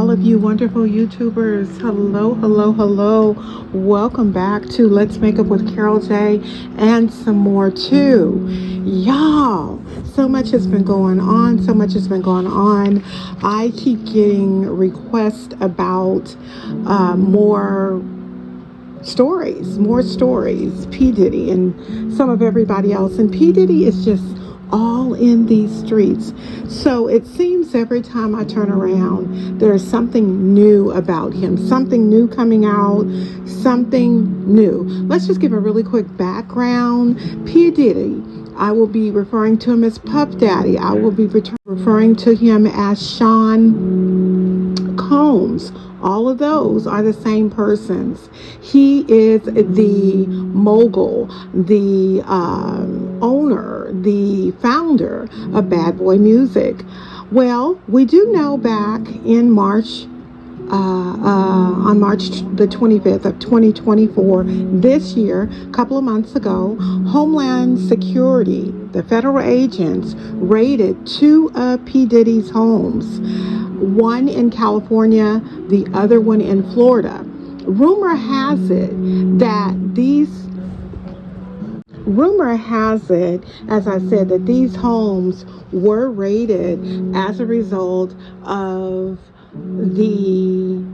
all of you wonderful YouTubers. Hello, hello, hello. Welcome back to Let's Make Up with Carol J and some more too. Y'all, so much has been going on. I keep getting requests about more stories, P. Diddy and some of everybody else. And P. Diddy is just all in these streets. So it seems every time I turn around, there's something new about him, something new coming out, something new. Let's just give a really quick background. P. Diddy, I will be referring to him as Puff Daddy. I will be referring to him as Sean Combs. All of those are the same persons. He is the mogul, the owner, the founder of Bad Boy Music. Well, we do know back in March, on March the 25th of 2024, this year, a couple of months ago, Homeland Security, the federal agents, raided two of P. Diddy's homes. One in California, the other one in Florida. Rumor has it, as I said, that these homes were raided as a result of the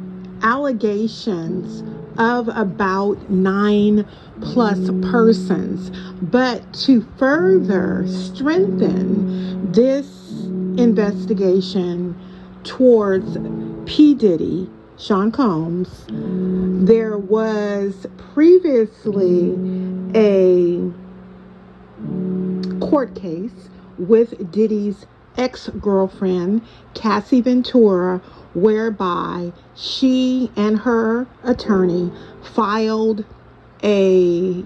allegations of about 9+ persons. But to further strengthen this investigation towards P. Diddy, Sean Combs, there was previously a court case with Diddy's ex-girlfriend, Cassie Ventura, whereby she and her attorney filed a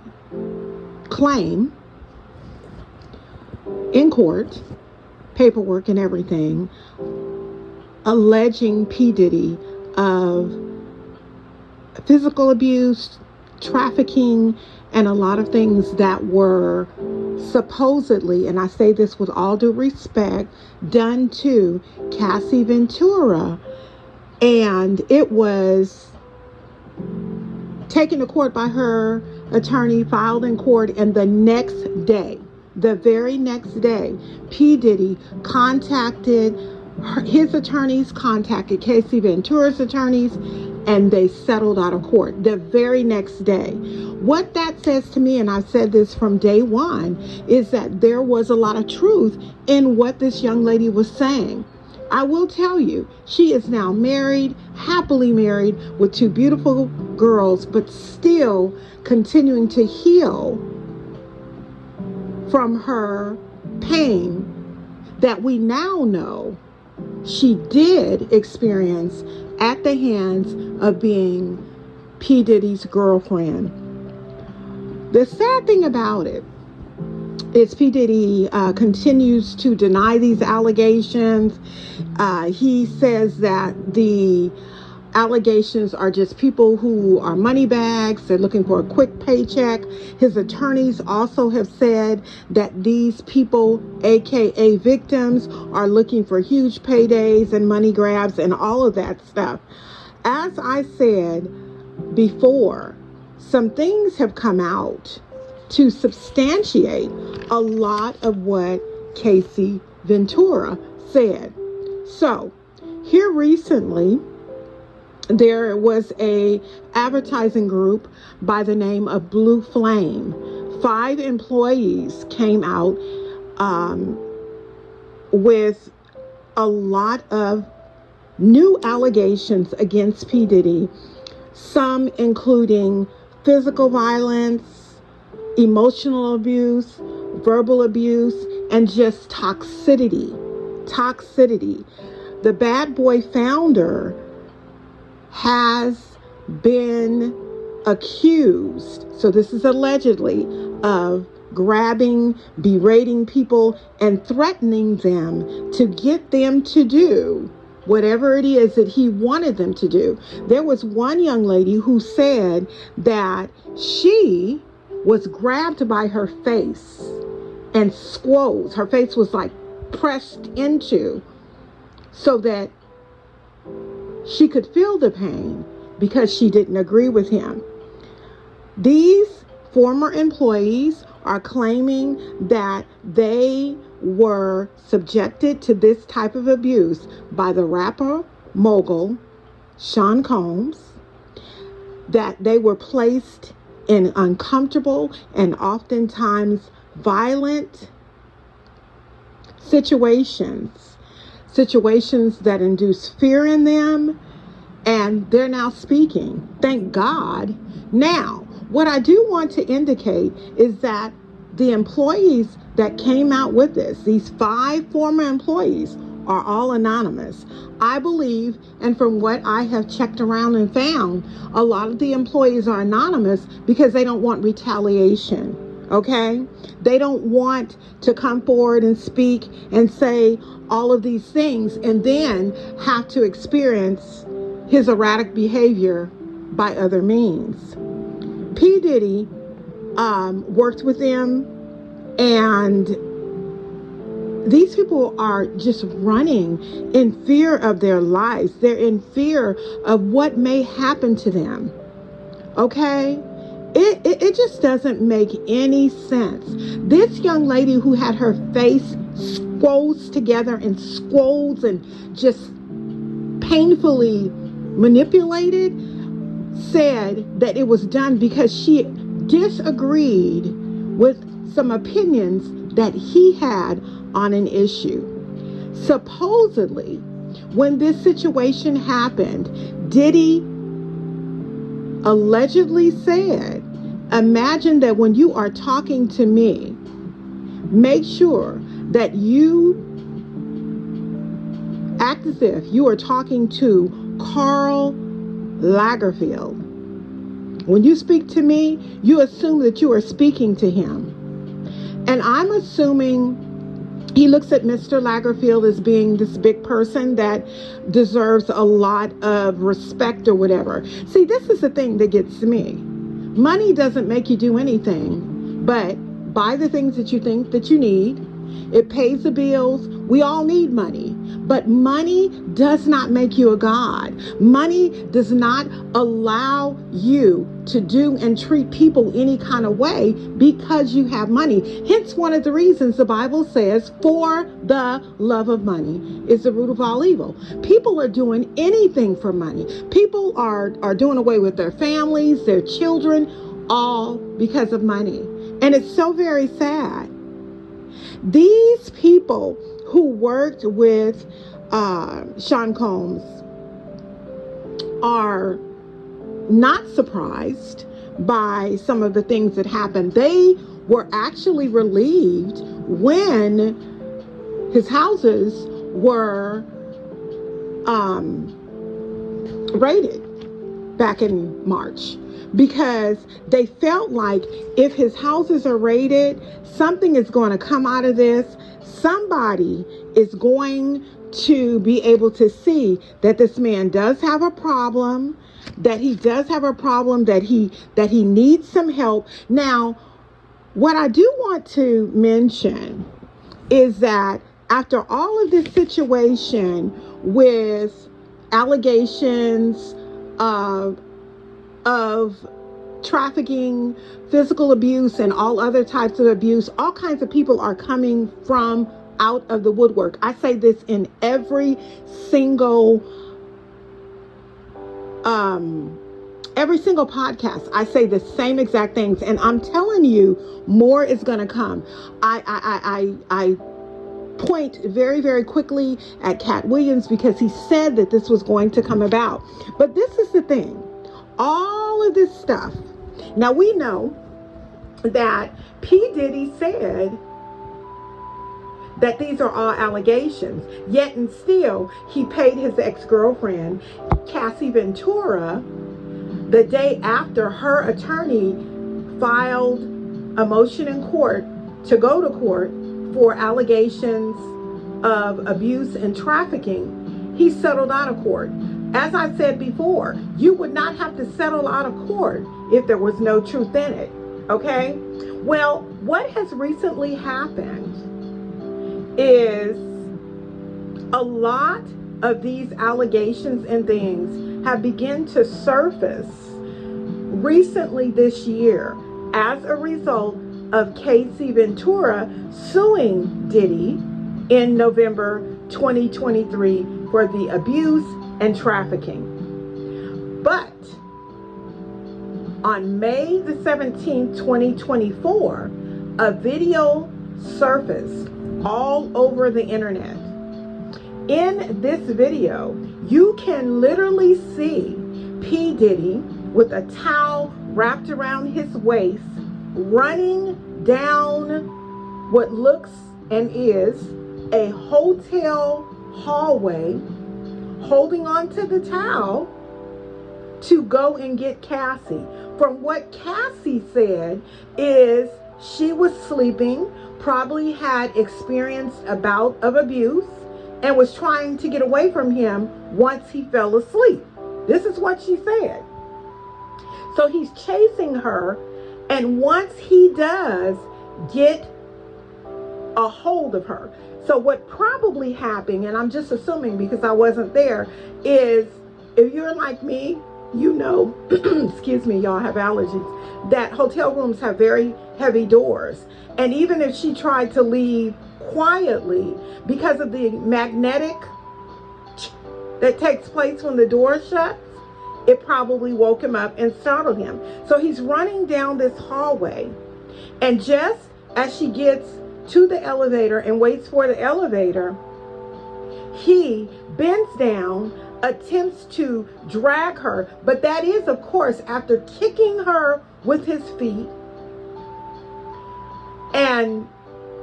claim in court, paperwork and everything, alleging P. Diddy of physical abuse, trafficking, and a lot of things that were supposedly, and I say this with all due respect, done to Cassie Ventura. And it was taken to court by her attorney, filed in court, and the very next day, P. Diddy his attorneys contacted Cassie Ventura's attorneys, and they settled out of court the very next day. What that says to me, and I've said this from day one, is that there was a lot of truth in what this young lady was saying. I will tell you, she is now married, happily married, with two beautiful girls, but still continuing to heal from her pain that we now know she did experience at the hands of being P. Diddy's girlfriend. The sad thing about it is P. Diddy continues to deny these allegations. He says that the allegations are just people who are money bags. They're looking for a quick paycheck. His attorneys also have said that these people, aka victims, are looking for huge paydays and money grabs and all of that stuff. As I said before, some things have come out to substantiate a lot of what Cassie Ventura said. So, here recently, there was a advertising group by the name of Blue Flame. 5 employees came out with a lot of new allegations against P. Diddy, some including physical violence, emotional abuse, verbal abuse, and just toxicity. The Bad Boy founder has been accused, so this is allegedly, of grabbing, berating people, and threatening them to get them to do whatever it is that he wanted them to do. There was one young lady who said that she was grabbed by her face and squoze. Her face was like pressed into so that She could feel the pain because she didn't agree with him. These former employees are claiming that they were subjected to this type of abuse by the rapper mogul Sean Combs, that they were placed in uncomfortable and oftentimes violent situations that induce fear in them, and they're now speaking. Thank God. Now, what I do want to indicate is that the employees that came out with this, these 5 former employees, are all anonymous. I believe, and from what I have checked around and found, a lot of the employees are anonymous because they don't want retaliation. Okay? They don't want to come forward and speak and say all of these things and then have to experience his erratic behavior by other means. P. Diddy worked with them, and these people are just running in fear of their lives. They're in fear of what may happen to them. Okay? It just doesn't make any sense. This young lady who had her face squoze together in squoze and just painfully manipulated said that it was done because she disagreed with some opinions that he had on an issue. Supposedly, when this situation happened, Diddy allegedly said, imagine that when you are talking to me, make sure that you act as if you are talking to Karl Lagerfeld. When you speak to me, you assume that you are speaking to him. And I'm assuming he looks at Mr. Lagerfeld as being this big person that deserves a lot of respect or whatever. See, this is the thing that gets me. Money doesn't make you do anything but buy the things that you think that you need. It pays the bills. We all need money. But money does not make you a god. Money does not allow you to do and treat people any kind of way because you have money. Hence, one of the reasons the Bible says, for the love of money is the root of all evil. People are doing anything for money. People are doing away with their families, their children, all because of money. And it's so very sad. These people who worked with Sean Combs are not surprised by some of the things that happened. They were actually relieved when his houses were raided back in March, because they felt like if his houses are raided, something is going to come out of this. Somebody is going to be able to see that this man does have a problem, that he needs some help. Now, what I do want to mention is that after all of this situation with allegations of trafficking, physical abuse, and all other types of abuse, all kinds of people are coming from out of the woodwork. I say this in every single podcast. I say the same exact things, and I'm telling you, more is going to come. I point very, very quickly at Cat Williams because he said that this was going to come about. But this is the thing. All of this stuff. Now, we know that P. Diddy said that these are all allegations, yet and still he paid his ex-girlfriend, Cassie Ventura, the day after her attorney filed a motion in court to go to court for allegations of abuse and trafficking. He settled out of court. As I said before, you would not have to settle out of court if there was no truth in it. Okay? Well, what has recently happened is a lot of these allegations and things have begun to surface recently this year as a result of Casey Ventura suing Diddy in November 2023 for the abuse and trafficking. But on May the 17th, 2024, a video surfaced all over the internet. In this video, you can literally see P. Diddy with a towel wrapped around his waist, running down what looks and is a hotel hallway, holding onto the towel to go and get Cassie. From what Cassie said is she was sleeping, probably had experienced a bout of abuse, and was trying to get away from him once he fell asleep. This is what she said. So he's chasing her, and once he does get a hold of her. So what probably happened, and I'm just assuming because I wasn't there, is if you're like me, you know, excuse me, y'all have allergies, that hotel rooms have very heavy doors. And even if she tried to leave quietly, because of the magnetic that takes place when the door shuts, it probably woke him up and startled him. So he's running down this hallway, and just as she gets to the elevator and waits for the elevator, he bends down, attempts to drag her, but that is, of course, after kicking her with his feet. And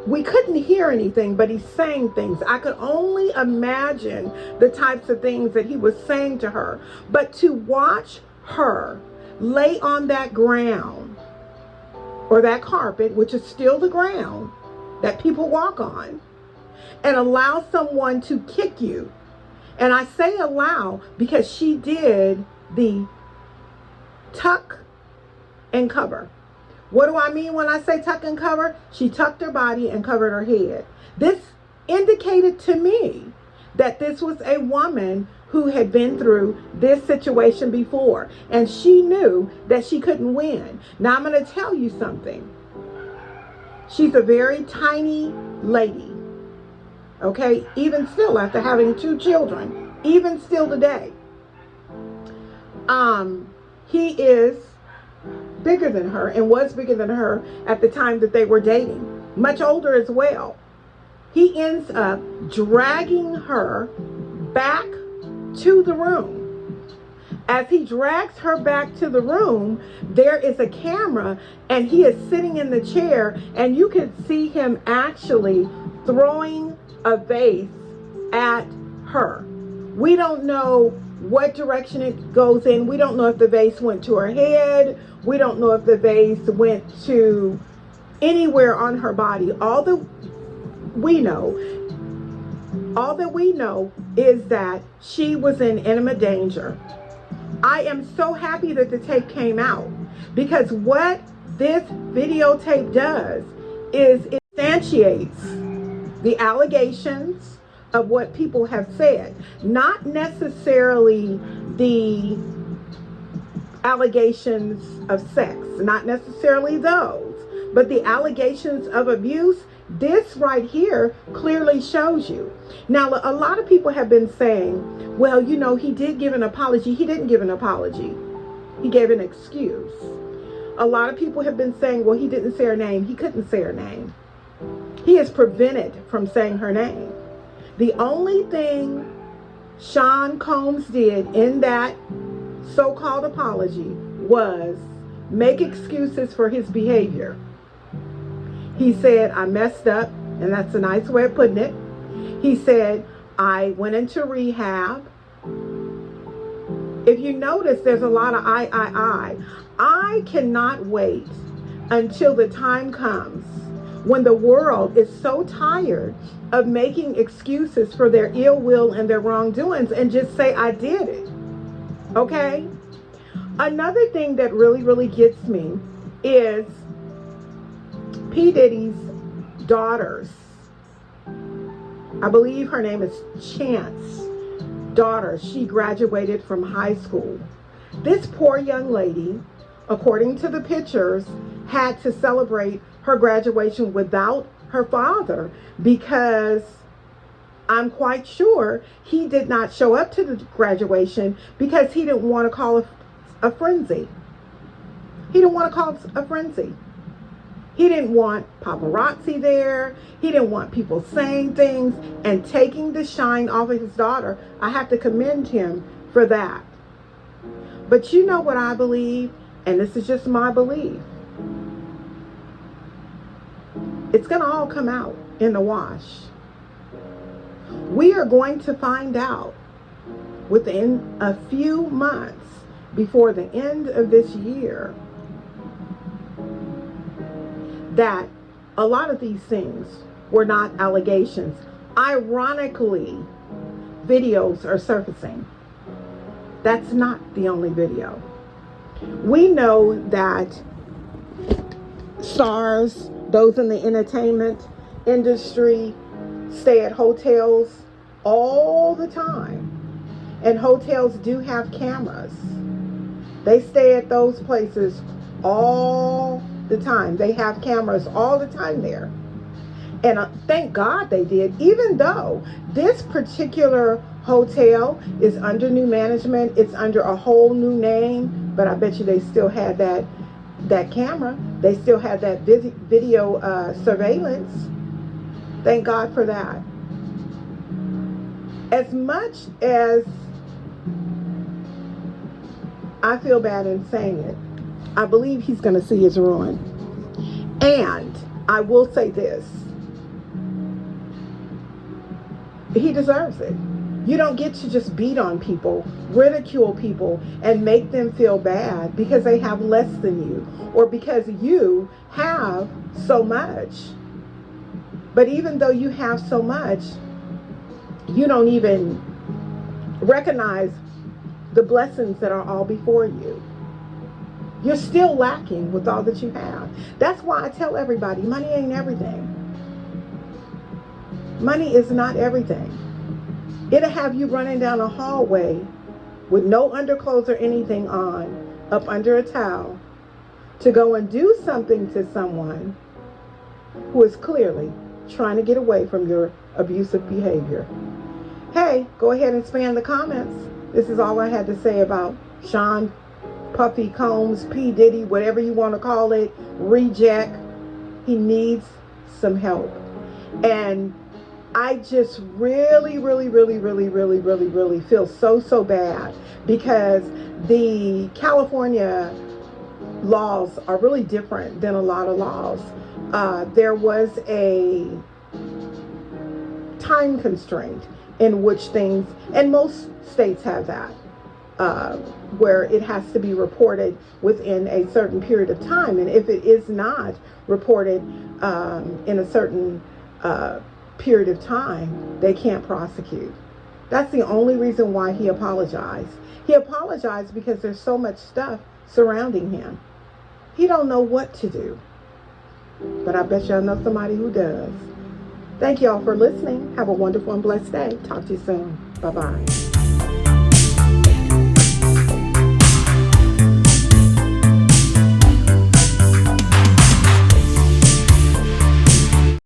we couldn't hear anything, but he's saying things. I could only imagine the types of things that he was saying to her. But to watch her lay on that ground, or that carpet, which is still the ground that people walk on, and allow someone to kick you. And I say allow because she did the tuck and cover. What do I mean when I say tuck and cover? She tucked her body and covered her head. This indicated to me that this was a woman who had been through this situation before, and she knew that she couldn't win. Now I'm going to tell you something. She's a very tiny lady. Okay, even still, after having 2 children, even still today, he is bigger than her and was bigger than her at the time that they were dating, much older as well. He ends up dragging her back to the room. As he drags her back to the room, there is a camera, and he is sitting in the chair, and you can see him actually throwing a vase at her. We don't know what direction it goes in. We don't know if the vase went to her head. We don't know if the vase went to anywhere on her body. All that we know is that she was in imminent danger. I am so happy that the tape came out, because what this videotape does is it substantiates the allegations of what people have said, not necessarily the allegations of sex, not necessarily those, but the allegations of abuse. This right here clearly shows you. Now, a lot of people have been saying, well, you know, he did give an apology. He didn't give an apology. He gave an excuse. A lot of people have been saying, well, he didn't say her name. He couldn't say her name. He is prevented from saying her name. The only thing Sean Combs did in that so-called apology was make excuses for his behavior. He said, I messed up, and that's a nice way of putting it. He said, I went into rehab. If you notice, there's a lot of I cannot wait until the time comes when the world is so tired of making excuses for their ill will and their wrongdoings and just say, I did it. Okay? Another thing that really, really gets me is P. Diddy's daughters. I believe her name is Chance. daughter, she graduated from high school. This poor young lady, according to the pictures, had to celebrate her graduation without her father because I'm quite sure he did not show up to the graduation because he didn't want to call a frenzy. He didn't want to call a frenzy. He didn't want paparazzi there. He didn't want people saying things and taking the shine off of his daughter. I have to commend him for that. But you know what I believe, and this is just my belief. It's going to all come out in the wash. We are going to find out within a few months before the end of this year that a lot of these things were not allegations. Ironically, videos are surfacing. That's not the only video. We know that stars, those in the entertainment industry, stay at hotels all the time. And hotels do have cameras. They stay at those places all the time. They have cameras all the time there. And thank God they did, even though this particular hotel is under new management. It's under a whole new name, but I bet you they still had that camera. They still had that video surveillance. Thank God for that. As much as I feel bad in saying it, I believe he's going to see his ruin. And I will say this. He deserves it. You don't get to just beat on people, ridicule people, and make them feel bad because they have less than you or because you have so much. But even though you have so much, you don't even recognize the blessings that are all before you. You're still lacking with all that you have. That's why I tell everybody, money ain't everything. Money is not everything. It'll have you running down a hallway with no underclothes or anything on, up under a towel, to go and do something to someone who is clearly trying to get away from your abusive behavior. Hey, go ahead and spam the comments. This is all I had to say about Sean Puffy Combs, P. Diddy, whatever you want to call it, reject. He needs some help. And I just really feel so bad because the California laws are really different than a lot of laws. There was a time constraint in which things, and most states have that, where it has to be reported within a certain period of time. And if it is not reported in a certain period of time, they can't prosecute. That's the only reason why he apologized. He apologized because there's so much stuff surrounding him. He don't know what to do. But I bet y'all know somebody who does. Thank y'all for listening. Have a wonderful and blessed day. Talk to you soon. Bye-bye.